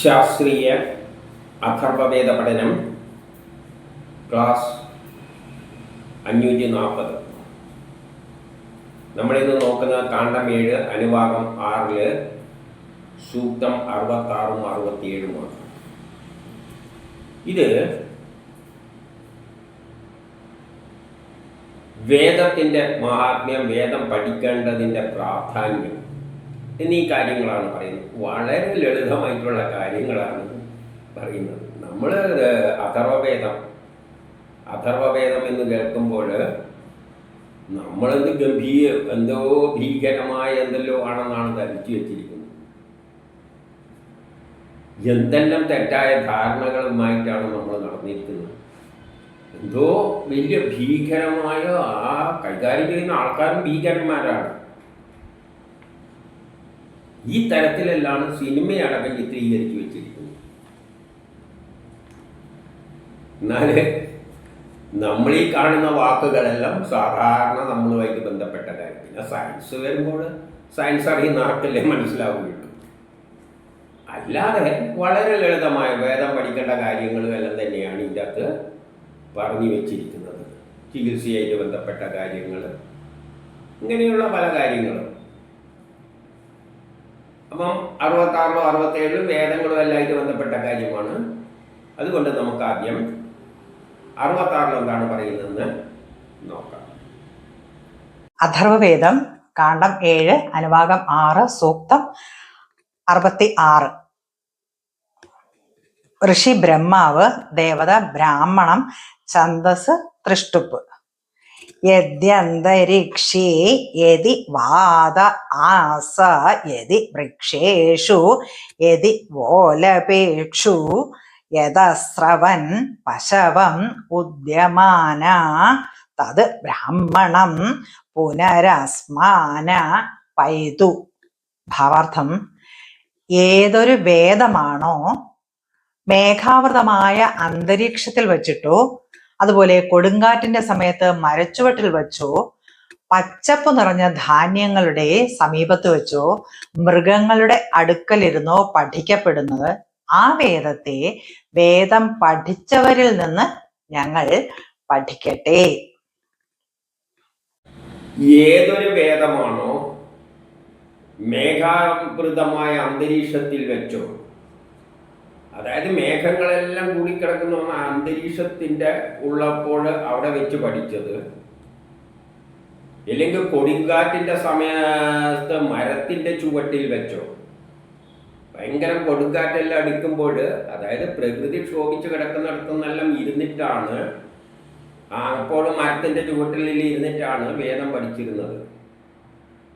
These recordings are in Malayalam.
ശാസ്ത്രീയ അഥർവവേദ പഠനം ക്ലാസ് 540. നമ്മളിന്ന് നോക്കുന്ന കാണ്ഡം 7 അനുഭാഗം 6 സൂക്തം 66 67. ഇത് വേദത്തിൻ്റെ മഹാത്മ്യം, വേദം പഠിക്കേണ്ടതിൻ്റെ പ്രാധാന്യം എന്നീ കാര്യങ്ങളാണ് പറയുന്നത്. വളരെ ലളിതമായിട്ടുള്ള കാര്യങ്ങളാണ് പറയുന്നത്. നമ്മൾ അഥർവവേദം എന്ന് കേൾക്കുമ്പോൾ നമ്മളെന്ത് എന്തോ ഭീകരമായ എന്തെല്ലോ ആണെന്നാണ് ധരിച്ചു വെച്ചിരിക്കുന്നത്. എന്തെല്ലാം തെറ്റായ ധാരണകളുമായിട്ടാണ് നമ്മൾ നടന്നിരിക്കുന്നത്. എന്തോ വലിയ ഭീകരമായ ആ കൈകാര്യം ചെയ്യുന്ന ആൾക്കാരും ഭീകരന്മാരാണ്. ഈ തരത്തിലെല്ലാം സിനിമയടക്കം ചിത്രീകരിച്ചു വെച്ചിരിക്കുന്നത്. എന്നാൽ നമ്മൾ ഈ കാണുന്ന വാക്കുകളെല്ലാം സാധാരണ നമ്മളുമായിട്ട് ബന്ധപ്പെട്ട കാര്യം. പിന്നെ സയൻസ് വരുമ്പോൾ സയൻസ് അറിയുന്ന ആർക്കല്ലേ മനസ്സിലാവുകയുള്ളൂ. അല്ലാതെ വളരെ ലളിതമായ വേദം പഠിക്കേണ്ട കാര്യങ്ങളും എല്ലാം തന്നെയാണ് ഇതിൻ്റെ അകത്ത് പറഞ്ഞു വെച്ചിരിക്കുന്നത്. ചികിത്സയായിട്ട് ബന്ധപ്പെട്ട കാര്യങ്ങൾ, ഇങ്ങനെയുള്ള പല കാര്യങ്ങളും. അപ്പം 66 67 വേദങ്ങളും എല്ലായിട്ട് ബന്ധപ്പെട്ട കാര്യമാണ്. അതുകൊണ്ട് നമുക്ക് ആദ്യം 66 എന്താണ് പറയുന്നതെന്ന് നോക്കാം. അഥർവവേദം കാണ്ഡം 7 അനുഭാഗം 6 സൂക്തം 66. ഋഷി ബ്രഹ്മാവ്, ദേവത ബ്രാഹ്മണം, ഛന്ദസ് തൃഷ്ടുപ്പ്. യദ്യന്തരിക്ഷേ യതി വാത ആസ യതി വൃക്ഷേഷു യതി വോലപേക്ഷു യദസ്രവൻ പശവം ഉദ്യമാന തത് ബ്രാഹ്മണം പുനരസ്മാന പൈതു. ഭാവാർത്ഥം: ഏതൊരു വേദമാണോ മേഘാവൃതമായ അന്തരീക്ഷത്തിൽ വച്ചിട്ടോ അതുപോലെ കൊടുങ്കാറ്റിന്റെ സമയത്ത് മരച്ചുവട്ടിൽ വെച്ചോ പച്ചപ്പ് നിറഞ്ഞ ധാന്യങ്ങളുടെ സമീപത്ത് വെച്ചോ മൃഗങ്ങളുടെ അടുക്കലിരുന്നോ പഠിക്കപ്പെടുന്നത്, ആ വേദത്തെ വേദം പഠിച്ചവരിൽ നിന്ന് ഞങ്ങൾ പഠിക്കട്ടെ. ഏതൊരു വേദമാണോ മേഘാവൃതമായ അന്തരീക്ഷത്തിൽ വെച്ചോ, അതായത് മേഘങ്ങളെല്ലാം കൂടിക്കിടക്കുന്ന അന്തരീക്ഷത്തിൻ്റെ ഉള്ളപ്പോൾ അവിടെ വെച്ച് പഠിച്ചത്, അല്ലെങ്കിൽ കൊടുങ്കാറ്റിൻ്റെ സമയത്ത് മരത്തിൻ്റെ ചുവട്ടിൽ വെച്ചോ, ഭയങ്കര കൊടുങ്കാറ്റെല്ലാം അടിക്കുമ്പോൾ, അതായത് പ്രകൃതി ക്ഷോഭിച്ച് കിടക്കുന്നിടത്തുനിന്നെല്ലാം ഇരുന്നിട്ടാണ്, അപ്പോൾ മരത്തിൻ്റെ ചുവട്ടിൽ ഇരുന്നിട്ടാണ് വേദം പഠിച്ചിരുന്നത്.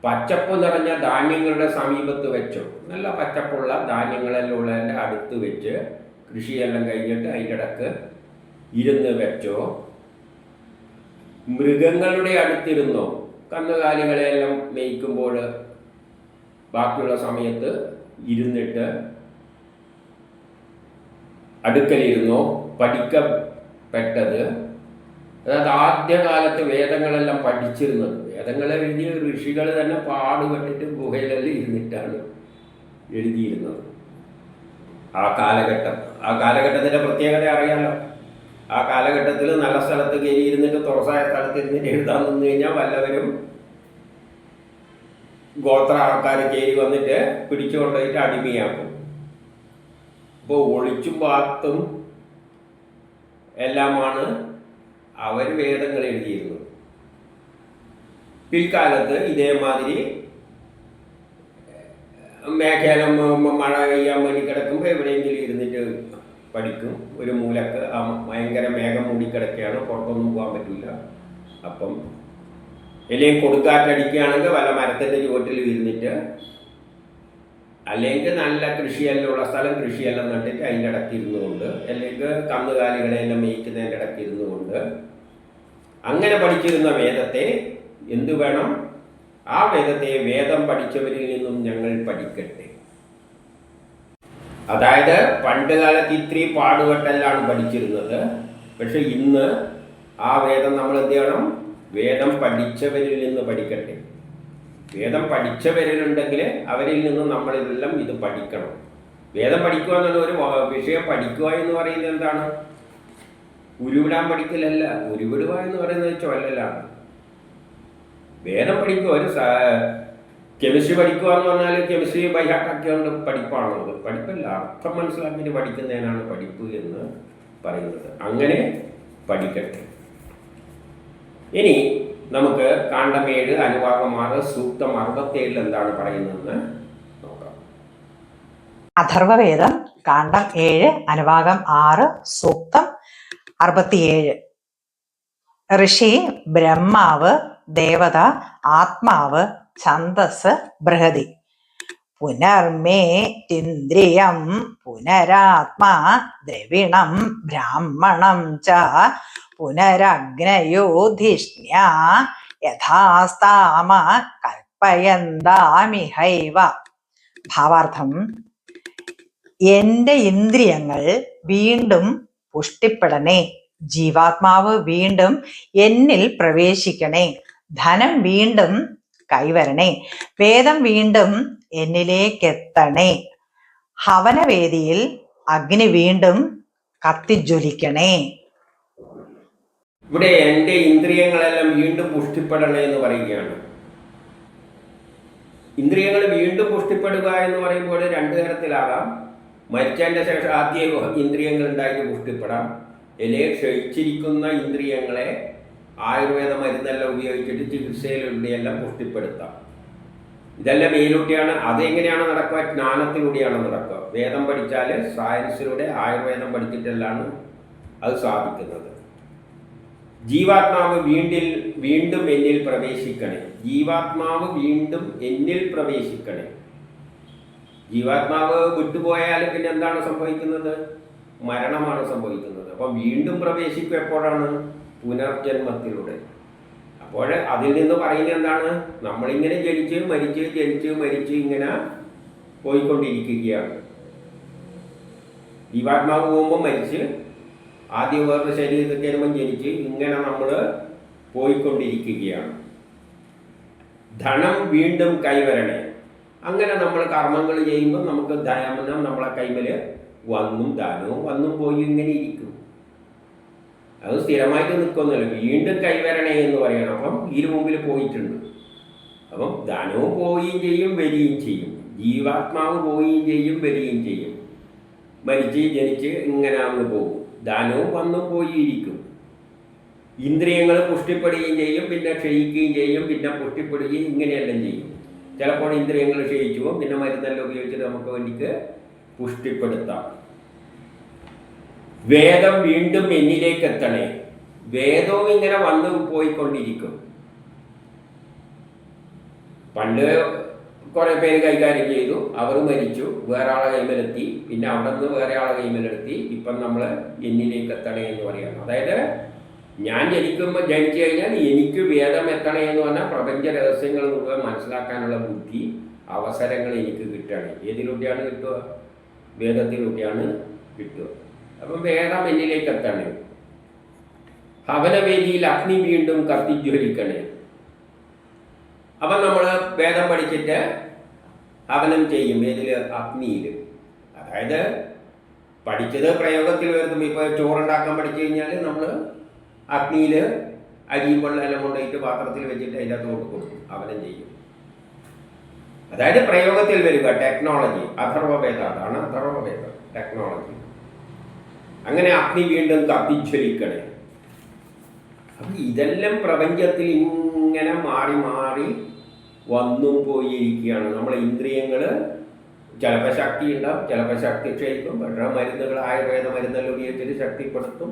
പച്ചപ്പ് നിറഞ്ഞ ധാന്യങ്ങളുടെ സമീപത്ത് വെച്ചോ, നല്ല പച്ചപ്പുള്ള ധാന്യങ്ങളെല്ലാം ഉള്ളതിൻ്റെ അടുത്ത് വെച്ച് കൃഷിയെല്ലാം കഴിഞ്ഞിട്ട് അതിൻ്റെ ഇടക്ക് ഇരുന്ന് വെച്ചോ, മൃഗങ്ങളുടെ അടുത്തിരുന്നോ, കന്നുകാലികളെല്ലാം മേയ്ക്കുമ്പോൾ ബാക്കിയുള്ള സമയത്ത് ഇരുന്നിട്ട് അടുക്കലിരുന്നോ പഠിക്കപ്പെട്ടത്. അതായത് ആദ്യകാലത്ത് വേദങ്ങളെല്ലാം പഠിച്ചിരുന്നത്, വേദങ്ങൾ എഴുതിയ ഋഷികൾ തന്നെ പാടുപെട്ടിട്ട് ഗുഹയിലെല്ലാം ഇരുന്നിട്ടാണ് എഴുതിയിരുന്നത്. ആ കാലഘട്ടത്തിൻ്റെ പ്രത്യേകത അറിയാമല്ലോ. ആ കാലഘട്ടത്തിൽ നല്ല സ്ഥലത്ത് കയറി ഇരുന്നിട്ട് തുറസായ സ്ഥലത്ത് ഇരുന്നിട്ട് എഴുതാൻ നിന്ന് കഴിഞ്ഞാൽ വല്ലവരും ഗോത്ര ആൾക്കാർ കയറി വന്നിട്ട് പിടിച്ചു കൊണ്ടുപോയിട്ട് അടിമയാക്കും. അപ്പോൾ ഒളിച്ചും പാത്തും എല്ലാമാണ് അവർ വേദങ്ങൾ എഴുതിയിരുന്നത്. പിൽക്കാലത്ത് ഇതേമാതിരി മേഖല മഴ പെയ്യാൻ വേണ്ടി കിടക്കുമ്പോൾ എവിടെയെങ്കിലും ഇരുന്നിട്ട് പഠിക്കും. ഒരു മൂലക്ക് ഭയങ്കര മേഘം മൂടിക്കിടക്കുകയാണ്, പുറത്തൊന്നും പോകാൻ പറ്റില്ല. അപ്പം അല്ലെങ്കിൽ കൊടുങ്കാറ്റടിക്കുകയാണെങ്കിൽ വല്ല മരത്തിൻ്റെ ചുവട്ടിൽ ഇരുന്നിട്ട്, അല്ലെങ്കിൽ നല്ല കൃഷിയെല്ലാം ഉള്ള സ്ഥലം കൃഷിയെല്ലാം നട്ടിട്ട് അതിൻ്റെ ഇടയ്ക്കിരുന്നു കൊണ്ട്, അല്ലെങ്കിൽ കന്നുകാലികളെല്ലാം മേയ്ക്കുന്നതിൻ്റെ ഇടയ്ക്കിരുന്നു കൊണ്ട് അങ്ങനെ പഠിച്ചിരുന്ന വേദത്തെ എന്തു വേണം? ആ വേദത്തെ വേദം പഠിച്ചവരിൽ നിന്നും ഞങ്ങൾ പഠിക്കട്ടെ. അതായത് പണ്ട് കാലത്ത് ഇത്രയും പാടുപെട്ടെല്ലാം പഠിച്ചിരുന്നത്. പക്ഷെ ഇന്ന് ആ വേദം നമ്മൾ എന്ത് ചെയ്യണം? വേദം പഠിച്ചവരിൽ നിന്ന് പഠിക്കട്ടെ. വേദം പഠിച്ചവരിലുണ്ടെങ്കിൽ അവരിൽ നിന്ന് നമ്മളിതെല്ലാം ഇത് പഠിക്കണം. വേദം പഠിക്കുക എന്നുള്ള ഒരു വിഷയം പഠിക്കുക എന്ന് പറയുന്നത് എന്താണ്? ഉരുവിടാൻ പഠിക്കലല്ല. ഉരുവിടുക എന്ന് പറയുന്നത് ചൊല്ലലാണ്. വേദം പഠിക്കുക, ഒരു കെമിസ്ട്രി പഠിക്കുക എന്ന് പറഞ്ഞാൽ കെമിസ്ട്രി ബൈഹാട്ടാക്കിയോണ്ട് പഠിപ്പാണോ? അത് പഠിപ്പല്ല. അർത്ഥം മനസ്സിലാക്കിയിട്ട് പഠിക്കുന്നതിനാണ് പഠിപ്പ് എന്ന് പറയുന്നത്. അങ്ങനെ പഠിക്കട്ടെ. ഇനി നമുക്ക് കാണ്ഡം 7 അനുഭാഗം 6 സൂക്തം 67 എന്താണ് പറയുന്നതെന്ന് നോക്കാം. അഥർവവേദം കാണ്ഡം 7 അനുഭാഗം 6 സൂക്തം 67. ഋഷി, ബ്രഹ്മാവ്, ദേവത, ആത്മാവ്, ഛന്ദസ്, ബൃഹതി. പുനർമേതിന്ദ്രിയം പുനരാത്മാ ദ്രവിണം ബ്രാഹ്മണം ച പുനരഗ്നയോധിഷ്ണ്യ യഥാസ്താമ കൽപ്പയന്താമിഹൈവ. ഭാവാർത്ഥം: എന്റെ ഇന്ദ്രിയങ്ങൾ വീണ്ടും പുഷ്ടിപ്പെടണേ, ജീവാത്മാവ് വീണ്ടും എന്നിൽ പ്രവേശിക്കണേ, ധനം വീണ്ടും കൈവരണേ, വേദം വീണ്ടും എന്നിലേക്കെത്തണേ, ഹവനവേദിയിൽ അഗ്നി വീണ്ടും കത്തിജ്വലിക്കണേ. ഇവിടെ എൻ്റെ ഇന്ദ്രിയങ്ങളെല്ലാം വീണ്ടും പുഷ്ടിപ്പെടണേ എന്ന് പറയുകയാണ്. ഇന്ദ്രിയങ്ങൾ വീണ്ടും പുഷ്ടിപ്പെടുക എന്ന് പറയുമ്പോൾ 2 തരത്തിലാകാം. മരിച്ചതിൻ്റെ ശേഷം ആദ്യ ഇന്ദ്രിയങ്ങൾ ഉണ്ടായിട്ട് പുഷ്ടിപ്പെടാം. അല്ലെങ്കിൽ ക്ഷയിച്ചിരിക്കുന്ന ഇന്ദ്രിയങ്ങളെ ആയുർവേദ മരുന്നെല്ലാം ഉപയോഗിച്ചിട്ട് ചികിത്സയിലൂടെയെല്ലാം പുഷ്ടിപ്പെടുത്താം. ഇതെല്ലാം മേലൂട്ടിയാണ്. അതെങ്ങനെയാണ് നടക്കുക? ജ്ഞാനത്തിലൂടെയാണ് നടക്കുക. വേദം പഠിച്ചാൽ സയൻസിലൂടെ, ആയുർവേദം പഠിച്ചിട്ടെല്ലാണ് അത് സാധിക്കുന്നത്. ജീവാത്മാവ് വീണ്ടും എന്നിൽ പ്രവേശിക്കണേ. ജീവാത്മാവ് വീണ്ടും എന്നിൽ പ്രവേശിക്കണേ. ജീവാത്മാവ് വിട്ടുപോയാൽ പിന്നെ എന്താണ് സംഭവിക്കുന്നത്? മരണമാണ് സംഭവിക്കുന്നത്. അപ്പം വീണ്ടും പ്രവേശിക്കും എപ്പോഴാണ്? പുനർജന്മത്തിലൂടെ. അപ്പോൾ അതിൽ നിന്ന് പറയുന്നത് എന്താണ്? നമ്മളിങ്ങനെ ജനിച്ച് മരിച്ച് ഇങ്ങനെ പോയിക്കൊണ്ടിരിക്കുകയാണ്. ജീവാത്മാവ് പോകുമ്പോൾ മരിച്ച് ആദ്യം വേറൊരു ശരീരത്തിൽ വരുമ്പം ജനിച്ച് ഇങ്ങനെ നമ്മൾ പോയിക്കൊണ്ടിരിക്കുകയാണ്. ധനം വീണ്ടും കൈവരണേ. അങ്ങനെ നമ്മൾ കർമ്മങ്ങൾ ചെയ്യുമ്പോൾ നമുക്ക് ധനം നമ്മളെ കൈമൽ ധനവും വന്നും പോയി ഇങ്ങനെ ഇരിക്കും. അത് സ്ഥിരമായിട്ട് നിൽക്കുന്നില്ല. വീണ്ടും കൈവരണേ എന്ന് പറയണം. അപ്പം മുമ്പിൽ പോയിട്ടുണ്ട്. അപ്പം ധനവും പോവുകയും ചെയ്യും, വരികയും ചെയ്യും. ജീവാത്മാവ് പോവുകയും ചെയ്യും, വരികയും ചെയ്യും. മരിച്ച് ജനിച്ച് ഇങ്ങനെ അങ്ങ് പോകും. ധനവും വന്നും പോയിരിക്കും. ഇന്ദ്രിയങ്ങൾ പുഷ്ടിപ്പെടുകയും ചെയ്യും, പിന്നെ ക്ഷയിക്കുകയും ചെയ്യും, പിന്നെ പുഷ്ടിപ്പെടുകയും ഇങ്ങനെയെല്ലാം ചെയ്യും. ചിലപ്പോൾ ഇന്ദ്രിയങ്ങൾ ക്ഷയിച്ചു പോകും. പിന്നെ മരുന്നെല്ലാം ഉപയോഗിച്ചിട്ട് നമുക്ക് വേണ്ടിക്ക് പുഷ്ടിപ്പെടുത്താം. വേദം വീണ്ടും എന്നിലേക്ക് എത്തണേ. വേദവും ഇങ്ങനെ വന്നു പോയിക്കൊണ്ടിരിക്കും. പണ്ട് കുറെ പേര് കൈകാര്യം ചെയ്തു, അവർ മരിച്ചു, വേറെ ആളെ കൈമലെത്തി, പിന്നെ അവിടെ നിന്ന് വേറെ ആളെ കൈമലെത്തി. ഇപ്പം നമ്മൾ എന്നിലേക്ക് എത്തണേ എന്ന് പറയണം. അതായത് ഞാൻ ജനിച്ചു കഴിഞ്ഞാൽ എനിക്ക് വേദം എത്തണേ എന്ന് പറഞ്ഞാൽ പ്രപഞ്ച രഹസ്യങ്ങൾ മുഴുവൻ മനസ്സിലാക്കാനുള്ള ബുദ്ധി, അവസരങ്ങൾ എനിക്ക് കിട്ടണേ. ഏതിലൂടെയാണ് കിട്ടുക? വേദത്തിലൂടെയാണ് കിട്ടുക. അപ്പം വേദം എന്നിലേക്ക് എത്തണേ. ഹവനവേദിയിൽ അഗ്നി വീണ്ടും കത്തിജ്വലിക്കണേ. അപ്പം നമ്മൾ വേദം പഠിച്ചിട്ട് ഹവനം ചെയ്യും. ഏതിൽ? അഗ്നിയിൽ. അതായത് പഠിച്ചത് പ്രയോഗത്തിൽ വരുത്തും. ഇപ്പോൾ ചോറുണ്ടാക്കാൻ പഠിച്ചു കഴിഞ്ഞാൽ നമ്മൾ അഗ്നിയിൽ അരിയും വെള്ളം എല്ലാം കൊണ്ടുപോയിട്ട് പാത്രത്തിൽ വെച്ചിട്ട് അതിൻ്റെ അകത്ത് കൊടുക്കും, ഹവനം ചെയ്യും. അതായത് പ്രയോഗത്തിൽ വരിക. ടെക്നോളജി. അഥർവവേദ. അതാണ് അഥർവവേദ, ടെക്നോളജി. അങ്ങനെ അഗ്നി വീണ്ടും കത്തിജ്വലിക്കണേ. അപ്പം ഇതെല്ലാം പ്രപഞ്ചത്തിൽ ഇങ്ങനെ മാറി മാറി വന്നും പോയിരിക്കുകയാണ്. നമ്മളെ ഇന്ദ്രിയങ്ങൾ ചിലപ്പോൾ ശക്തി ഉണ്ടാവും, ചിലപ്പോൾ ശക്തി ക്ഷയിക്കും. പക്ഷേ മരുന്നുകൾ, ആയുർവേദ മരുന്നെല്ലാം ഉപയോഗിച്ചിട്ട് ശക്തിപ്പെടുത്തും.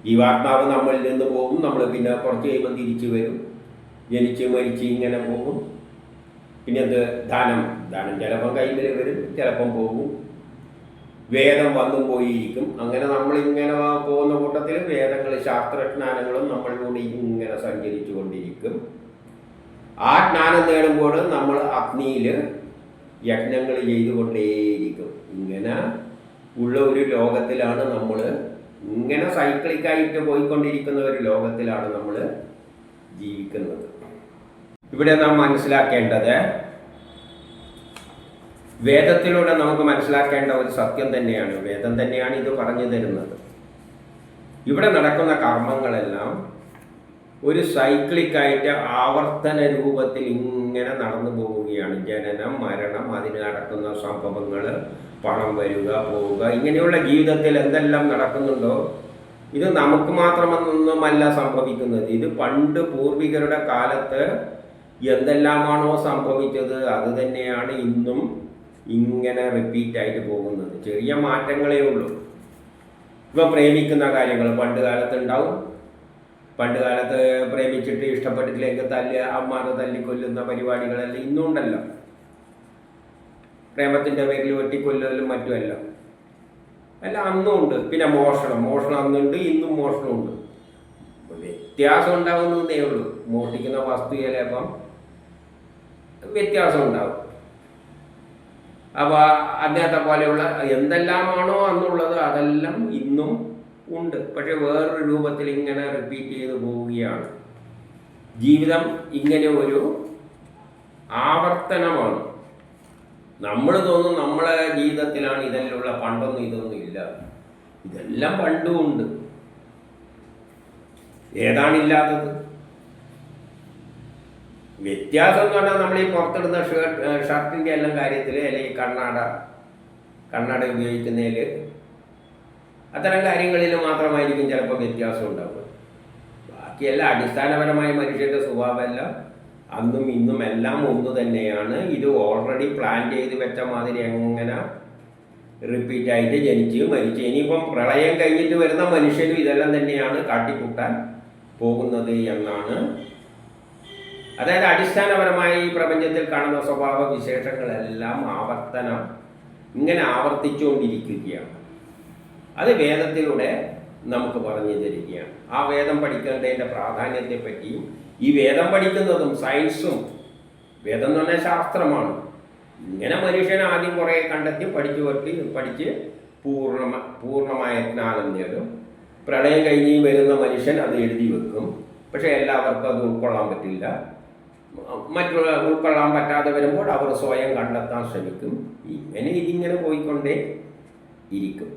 ജീവാത്മാവ് നമ്മളിൽ നിന്ന് പോകും. നമ്മൾ പിന്നെ കുറച്ച് കഴിയുമ്പോൾ തിരിച്ചു വരും. ജനിച്ച് മരിച്ച് ഇങ്ങനെ പോകും. പിന്നെ ധനം ചിലപ്പം കൈമിൽ വരും, ചിലപ്പം പോകും. വേദം വന്നും പോയിരിക്കും. അങ്ങനെ നമ്മളിങ്ങനെ പോകുന്ന കൂട്ടത്തിൽ വേദങ്ങൾ, ശാസ്ത്രജ്ഞാനങ്ങളും നമ്മളിലൂടെ ഇങ്ങനെ സഞ്ചരിച്ചു കൊണ്ടിരിക്കും. ആ ജ്ഞാനം നേടുമ്പോൾ നമ്മൾ അഗ്നിയിൽ യജ്ഞങ്ങൾ ചെയ്തുകൊണ്ടേയിരിക്കും. ഇങ്ങനെ ഉള്ള ഒരു ലോകത്തിലാണ് നമ്മൾ, ഇങ്ങനെ സൈക്ലിക്കായിട്ട് പോയിക്കൊണ്ടിരിക്കുന്ന ഒരു ലോകത്തിലാണ് നമ്മൾ ജീവിക്കുന്നത്. ഇവിടെ നാം മനസ്സിലാക്കേണ്ടത് വേദത്തിലൂടെ നമുക്ക് മനസ്സിലാക്കേണ്ട ഒരു സത്യം തന്നെയാണ്. വേദം തന്നെയാണ് ഇത് പറഞ്ഞു തരുന്നത്. ഇവിടെ നടക്കുന്ന കർമ്മങ്ങളെല്ലാം ഒരു സൈക്ലിക്കായിട്ട് ആവർത്തന രൂപത്തിൽ ഇങ്ങനെ നടന്നു പോവുകയാണ്. ജനനം, മരണം, അതിന് നടക്കുന്ന സംഭവങ്ങൾ, പണം വരിക പോവുക, ഇങ്ങനെയുള്ള ജീവിതത്തിൽ എന്തെല്ലാം നടക്കുന്നുണ്ടോ ഇത് നമുക്ക് മാത്രമൊന്നുമല്ല സംഭവിക്കുന്നത്. ഇത് പണ്ട് പൂർവികരുടെ കാലത്ത് എന്തെല്ലാമാണോ സംഭവിച്ചത് അത് തന്നെയാണ് ഇന്നും ഇങ്ങനെ റിപ്പീറ്റായിട്ട് പോകുന്നത്. ചെറിയ മാറ്റങ്ങളേ ഉള്ളൂ. ഇപ്പം പ്രേമിക്കുന്ന കാര്യങ്ങൾ പണ്ട് കാലത്ത് ഉണ്ടാവും. പണ്ട് കാലത്ത് പ്രേമിച്ചിട്ട് ഇഷ്ടപ്പെട്ടിട്ടില്ലെങ്കിൽ അമ്മാനെ തല്ലിക്കൊല്ലുന്ന പരിപാടികളെല്ലാം ഇന്നും ഉണ്ടല്ലോ. പ്രേമത്തിൻ്റെ പേരിൽ വെട്ടിക്കൊല്ലലും മറ്റുമല്ല എല്ലാം അന്നും ഉണ്ട്. പിന്നെ മോഷണം അന്നുണ്ട്, ഇന്നും മോഷണമുണ്ട്. വ്യത്യാസം ഉണ്ടാവുന്നതേ ഉള്ളൂ. മോഷ്ടിക്കുന്ന വസ്തു ചിലപ്പം വ്യത്യാസം ഉണ്ടാവും. അപ്പോൾ അദ്ദേഹത്തെ പോലെയുള്ള എന്തെല്ലാമാണോ അന്നുള്ളത് അതെല്ലാം ഇന്നും ഉണ്ട്. പക്ഷെ വേറൊരു രൂപത്തിൽ ഇങ്ങനെ റിപ്പീറ്റ് ചെയ്ത് പോവുകയാണ്. ജീവിതം ഇങ്ങനെ ഒരു ആവർത്തനമാണ്. നമ്മൾ തോന്നും നമ്മളെ ജീവിതത്തിലാണ് ഇതെല്ലാം, പണ്ടൊന്നും ഇതൊന്നും ഇല്ല. ഇതെല്ലാം പണ്ടും ഉണ്ട്. ഏതാണില്ലാത്തത്? വ്യത്യാസം എന്ന് പറഞ്ഞാൽ നമ്മൾ ഈ പുറത്തിടുന്ന ഷർട്ടിൻ്റെ എല്ലാം കാര്യത്തിൽ, അല്ലെങ്കിൽ കണ്ണട ഉപയോഗിക്കുന്നതിൽ, അത്തരം കാര്യങ്ങളിൽ മാത്രമായിരിക്കും ചിലപ്പോൾ വ്യത്യാസം ഉണ്ടാവുക. ബാക്കിയെല്ലാം അടിസ്ഥാനപരമായ മനുഷ്യൻ്റെ സ്വഭാവമെല്ലാം അന്നും ഇന്നും എല്ലാം ഒന്ന് തന്നെയാണ്. ഇത് ഓൾറെഡി പ്ലാൻ ചെയ്ത് വെച്ച മാതിരി എങ്ങനെ റിപ്പീറ്റായിട്ട് ജനിച്ച് മരിച്ച് ഇനിയിപ്പം പ്രളയം കഴിഞ്ഞിട്ട് വരുന്ന മനുഷ്യരും ഇതെല്ലാം തന്നെയാണ് കാട്ടിക്കൂട്ടാൻ പോകുന്നത് എന്നാണ്. അതായത് അടിസ്ഥാനപരമായി ഈ പ്രപഞ്ചത്തിൽ കാണുന്ന സ്വഭാവ വിശേഷങ്ങളെല്ലാം ഇങ്ങനെ ആവർത്തിച്ചുകൊണ്ടിരിക്കുകയാണ്. അത് വേദത്തിലൂടെ നമുക്ക് പറഞ്ഞു തരികയാണ്. ആ വേദം പഠിക്കേണ്ടതിൻ്റെ പ്രാധാന്യത്തെപ്പറ്റിയും, ഈ വേദം പഠിക്കുന്നതും സയൻസും, വേദം എന്ന് പറഞ്ഞാൽ ശാസ്ത്രമാണ്. ഇങ്ങനെ മനുഷ്യൻ ആദ്യം കുറേ കണ്ടെത്തി പഠിച്ച് പൂർണ്ണമായ ജ്ഞാനം നേടും. പ്രളയം കഴിഞ്ഞ് വരുന്ന മനുഷ്യൻ അത് എഴുതി വെക്കും. പക്ഷേ എല്ലാവർക്കും അത് ഉൾക്കൊള്ളാൻ പറ്റില്ല. മറ്റുള്ള ഉൾക്കൊള്ളാൻ പറ്റാതെ വരുമ്പോൾ അവർ സ്വയം കണ്ടെത്താൻ ശ്രമിക്കും. ഇതിങ്ങനെ പോയിക്കൊണ്ടേ ഇരിക്കും.